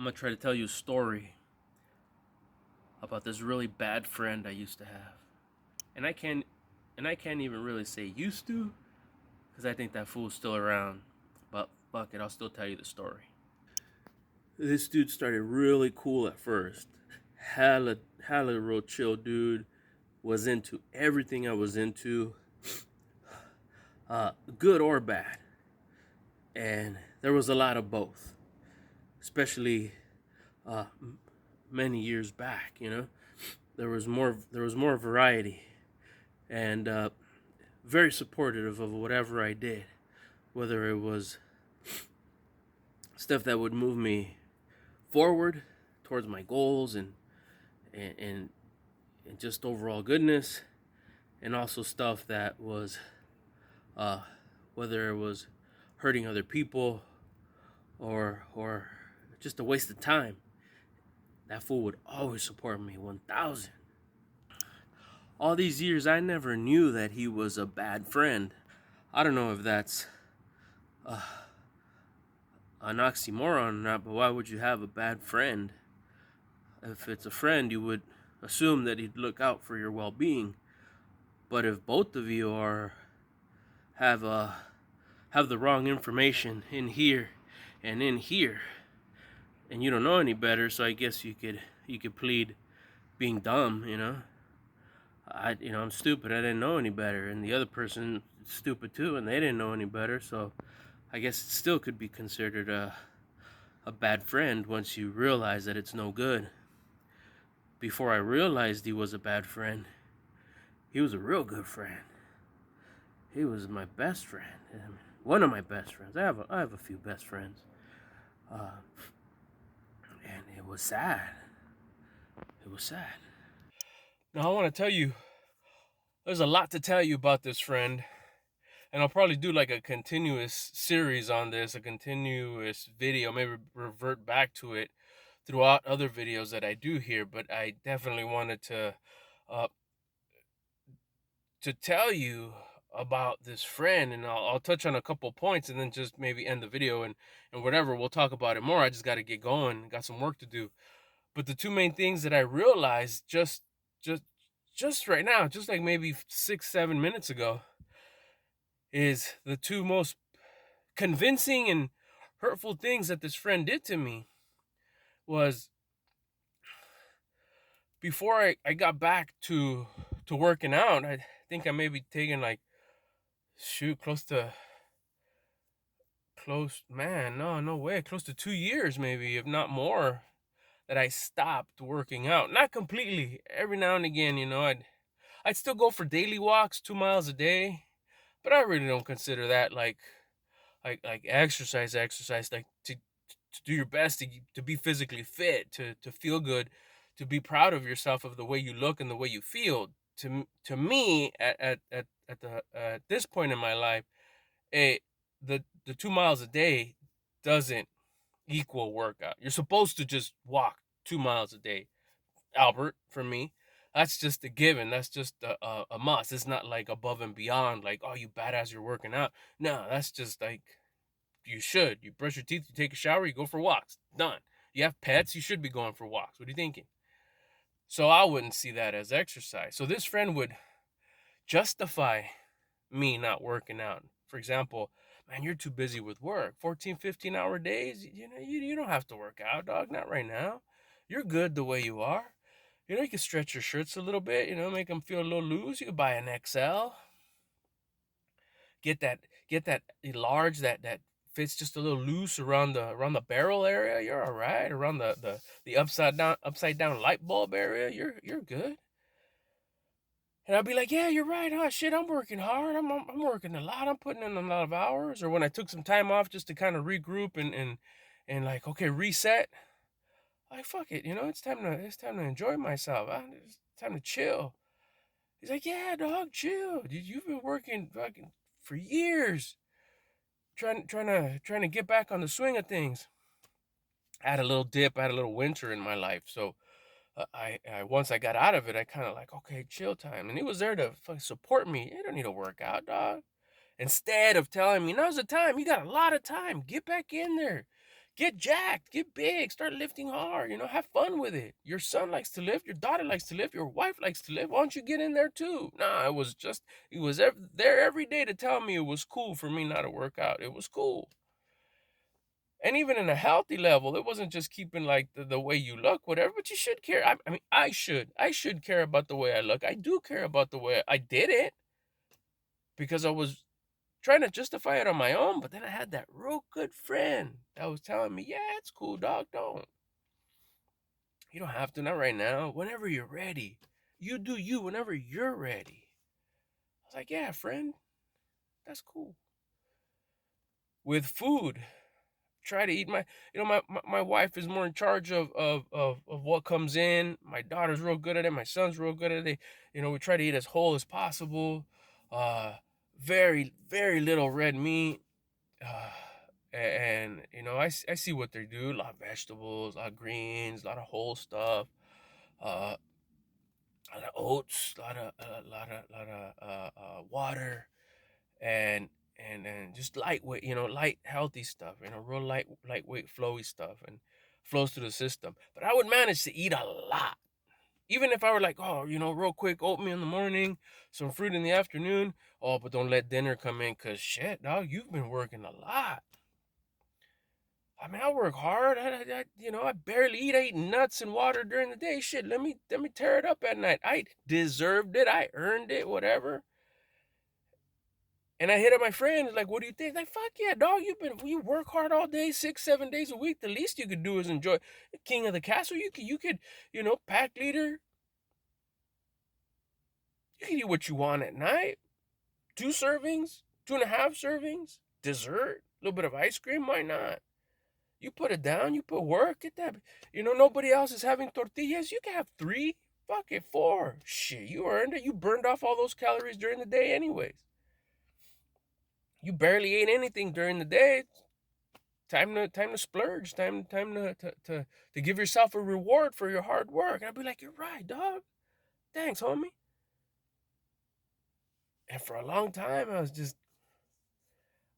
I'm gonna try to tell you a story about this really bad friend I used to have, and I can't even really say used to, because I think that fool's still around. But fuck it, I'll still tell you the story. This dude started really cool at first, hella real chill dude. Was into everything I was into, good or bad, and there was a lot of both, especially uh, many years back. There was more variety, and very supportive of whatever I did, whether it was stuff that would move me forward towards my goals and and, and just overall goodness, and also stuff that was uh, whether it was hurting other people or just a waste of time. That fool would always support me 1,000. All these years, I never knew that he was a bad friend. I don't know if that's uh, an oxymoron or not, but why would you have a bad friend? If it's a friend, you would assume that he'd look out for your well-being. But if both of you are have have the wrong information in here and in here, and you don't know any better, so I guess you could plead being dumb. I'm stupid. I didn't know any better, and the other person is stupid too, and they didn't know any better. So I guess it still could be considered a bad friend once you realize that it's no good. Before I realized he was a bad friend, he was a real good friend. He was my best friend, one of my best friends. I have a few best friends, uh, and it was sad. It was sad. Now I want to tell you, there's a lot to tell you about this friend, and I'll probably do like a continuous series on this, a continuous video, maybe revert back to it throughout other videos that I do here. But I definitely wanted uh, to tell you about this friend, and I'll touch on a couple points and then just maybe end the video, and whatever, we'll talk about it more. I just got to get going, got some work to do. But the two main things that I realized just just right now, just like maybe 6 7 minutes ago, is the two most convincing and hurtful things that this friend did to me was before I got back to working out. I think I maybe taken like, shoot, close, man, no way, close to 2 years, maybe, if not more, that I stopped working out. Not completely. Every now and again, I'd still go for daily walks, 2 miles a day, but I really don't consider that like exercise, like to do your best to be physically fit, to feel good, to be proud of yourself, of the way you look and the way you feel. To me, at this point in my life, a the 2 miles a day doesn't equal workout. You're supposed to just walk 2 miles a day, Albert. For me, that's just a given. That's just a must. It's not like above and beyond, like, oh, you badass, you're working out. No, that's just like, you should. You brush your teeth, you take a shower, you go for walks. Done. You have pets, you should be going for walks. What are you thinking? So I wouldn't see that as exercise. So this friend would justify me not working out. For example, man, you're too busy with work. 14, 15-hour days, you don't have to work out, dog. Not right now. You're good the way you are. You can stretch your shirts a little bit, make them feel a little loose. You can buy an XL. Get that get that large that fits just a little loose around the barrel area. You're all right. Around the upside down light bulb area, you're good. And I'll be like, yeah, you're right. Oh shit, I'm working hard. I'm working a lot. I'm putting in a lot of hours. Or when I took some time off just to kind of regroup and like, okay, reset. Like, fuck it, it's time to enjoy myself. It's time to chill. He's like, yeah, dog, chill. You've been working fucking for years, trying to get back on the swing of things. I had a little dip, I had a little winter in my life, so I once I got out of it, I kind of like, okay, chill time, and he was there to support me. You don't need to work out, dog. Instead of telling me, now's the time, you got a lot of time, get back in there, Get jacked, get big, start lifting hard, have fun with it. Your son likes to lift, your daughter likes to lift, your wife likes to lift. Why don't you get in there too? Nah, he was there every day to tell me it was cool for me not to work out. It was cool. And even in a healthy level, it wasn't just keeping like the way you look, whatever, but you should care. I mean, I should care about the way I look. I do care about the way I did it because I was trying to justify it on my own, but then I had that real good friend that was telling me, yeah, it's cool, dog. You don't have to, not right now. Whenever you're ready. You do you whenever you're ready. I was like, yeah, friend, that's cool. With food, try to eat my wife is more in charge of what comes in. My daughter's real good at it. My son's real good at it. We try to eat as whole as possible. Uh, very, very little red meat. Uh, and I see what they do. A lot of vegetables, a lot of greens, a lot of whole stuff. Uh, a lot of oats, a lot of water, and and just lightweight, light healthy stuff, real lightweight flowy stuff, and flows through the system. But I would manage to eat a lot, even if I were like, oh, real quick oatmeal in the morning, some fruit in the afternoon. Oh, but don't let dinner come in, cause shit, dog, you've been working a lot. I mean, I work hard. I barely eat. I eat nuts and water during the day. Shit, let me tear it up at night. I deserved it. I earned it. Whatever. And I hit up my friends like, "What do you think?" Like, "Fuck yeah, dog. You work hard all day, 6, 7 days a week. The least you could do is enjoy. King of the castle. You could, pack leader. You can eat what you want at night. 2 servings, 2.5 servings, dessert, a little bit of ice cream. Why not? You put it down, you put work, get that. Nobody else is having tortillas. You can have 3, fuck it, 4. Shit, you earned it. You burned off all those calories during the day, anyways. You barely ate anything during the day. Time to splurge. Time to give yourself a reward for your hard work. And I'd be like, you're right, dog. Thanks, homie. And for a long time, I was just,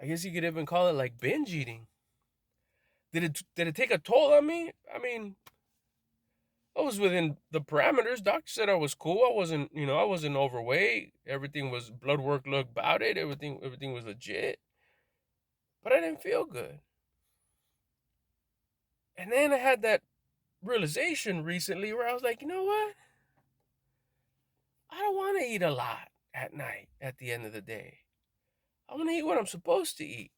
I guess you could even call it like binge eating. Did it take a toll on me? I mean, I was within the parameters. Doctor said I was cool. I wasn't overweight. Everything was blood work looked about it. Everything was legit. But I didn't feel good. And then I had that realization recently where I was like, you know what? I don't want to eat a lot at night at the end of the day. I want to eat what I'm supposed to eat.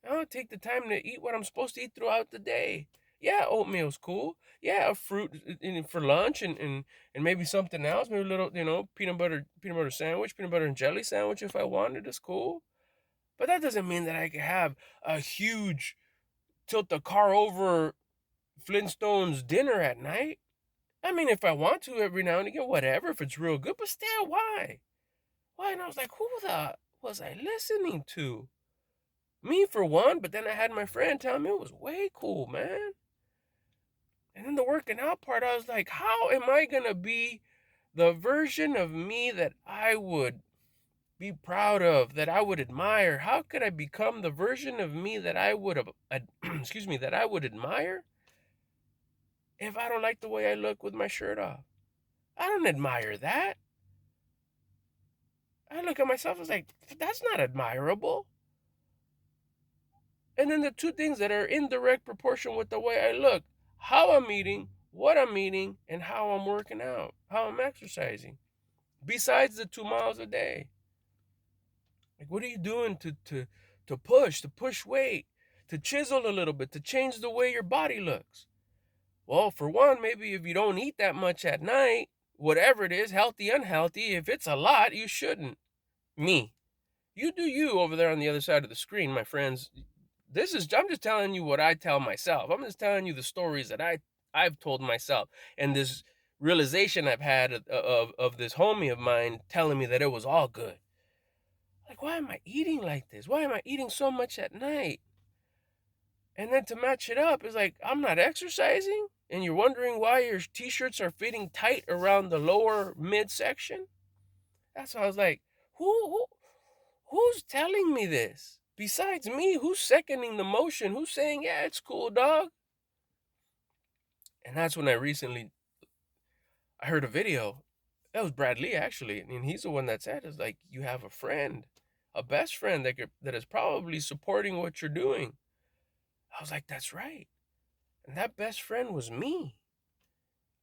I want to take the time to eat what I'm supposed to eat throughout the day. Yeah, oatmeal's cool. Yeah, a fruit for lunch, and maybe something else. Maybe a little, peanut butter sandwich, peanut butter and jelly sandwich if I wanted. It's cool. But that doesn't mean that I can have a huge tilt the car over Flintstones dinner at night. I mean, if I want to every now and again, whatever, if it's real good. But still, why? Why? And I was like, who the was I listening to? Me for one, but then I had my friend tell me it was way cool, man. And then the working out part, I was like, how am I going to be the version of me that I would be proud of, that I would admire? How could I become the version of me that I would have, excuse me, that I would admire if I don't like the way I look with my shirt off? I don't admire that. I look at myself, I was like, that's not admirable. And then the two things that are in direct proportion with the way I look: how I'm eating, what I'm eating, and how I'm working out, how I'm exercising. Besides the 2 miles a day. Like, what are you doing to push weight, to chisel a little bit, to change the way your body looks? Well, for one, maybe if you don't eat that much at night, whatever it is, healthy, unhealthy, if it's a lot, you shouldn't. Me. You do you over there on the other side of the screen, my friends. I'm just telling you what I tell myself. I'm just telling you the stories that I've told myself, and this realization I've had of this homie of mine telling me that it was all good. Like, why am I eating like this? Why am I eating so much at night? And then to match it up is like, I'm not exercising, and you're wondering why your t-shirts are fitting tight around the lower midsection. That's why I was like, who's telling me this? Besides me, who's seconding the motion? Who's saying, yeah, it's cool, dog? And that's when I heard a video. That was Brad Lee, actually. And he's the one that said, is like, you have a friend, a best friend that is probably supporting what you're doing. I was like, that's right. And that best friend was me.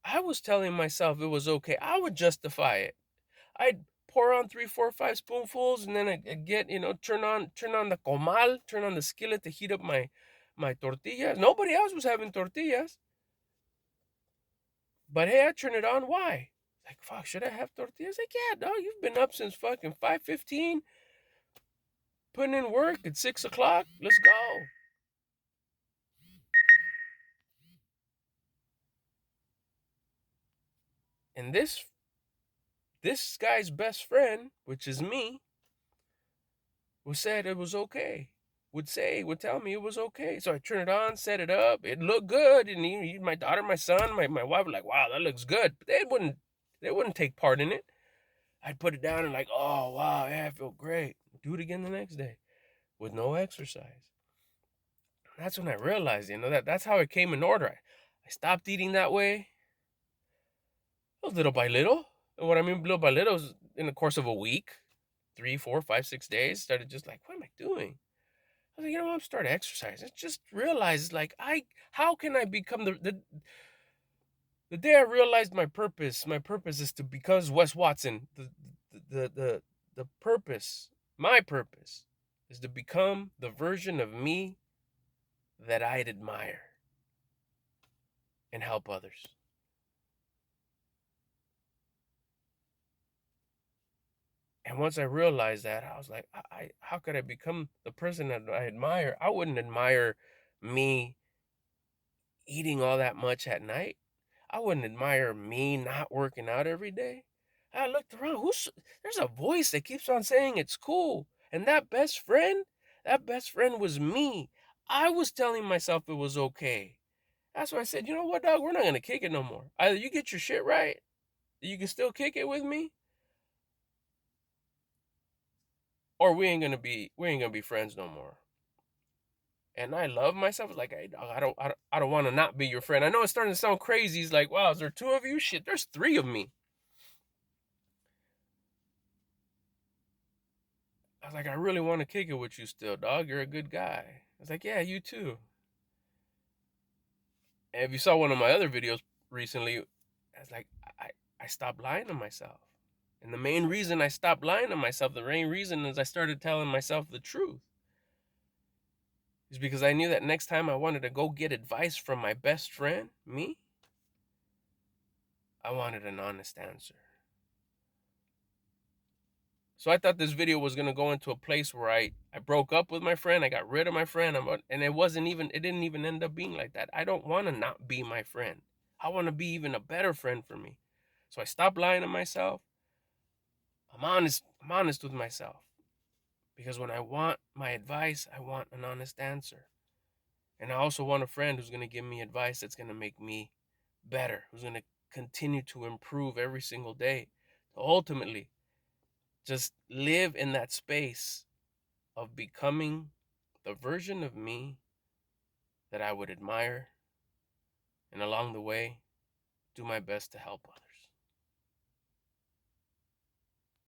I was telling myself it was okay. I would justify it. I'd pour on 3, 4, 5 spoonfuls, and then I'd get, turn on the comal, turn on the skillet to heat up my tortillas. Nobody else was having tortillas. But hey, I turn it on. Why? Like, fuck, should I have tortillas? Like, yeah, dog, you've been up since fucking 5:15, putting in work at 6 o'clock. Let's go. And this guy's best friend, which is me, said it was okay. Would tell me it was okay. So I turn it on, set it up. It looked good. And my daughter, my son, my wife were like, wow, that looks good. But they wouldn't take part in it. I'd put it down and like, oh wow, yeah, I feel great. Do it again the next day with no exercise. That's when I realized, that's how it came in order. I stopped eating that way. It was little by little. And what I mean little by little is in the course of a week, 3, 4, 5, 6 days, started just like, what am I doing? I was like, I'm starting exercising. Just realized, like, how can I become the day I realized my purpose is to, because Wes Watson, the purpose, my purpose is to become the version of me that I'd admire and help others. And once I realized that, I was like, how could I become the person that I admire? I wouldn't admire me eating all that much at night. I wouldn't admire me not working out every day. I looked around. There's a voice that keeps on saying it's cool. And that best friend was me. I was telling myself it was okay. That's why I said, you know what, dog? We're not gonna kick it no more. Either you get your shit right, you can still kick it with me, or we ain't gonna be friends no more. And I love myself. Like, I don't want to not be your friend. I know it's starting to sound crazy. It's like, wow, is there 2 of you? Shit, there's 3 of me. I was like, I really want to kick it with you still, dog. You're a good guy. I was like, yeah, you too. And if you saw one of my other videos recently, I was like, I stopped lying to myself. And the main reason I stopped lying to myself, the main reason is I started telling myself the truth. Is because I knew that next time I wanted to go get advice from my best friend, me, I wanted an honest answer. So I thought this video was going to go into a place where I broke up with my friend. I got rid of my friend. And it didn't even end up being like that. I don't want to not be my friend. I want to be even a better friend for me. So I stopped lying to myself. I'm honest with myself. Because when I want my advice, I want an honest answer. And I also want a friend who's going to give me advice that's going to make me better, who's going to continue to improve every single day. So ultimately, just live in that space of becoming the version of me that I would admire, and along the way, do my best to help others.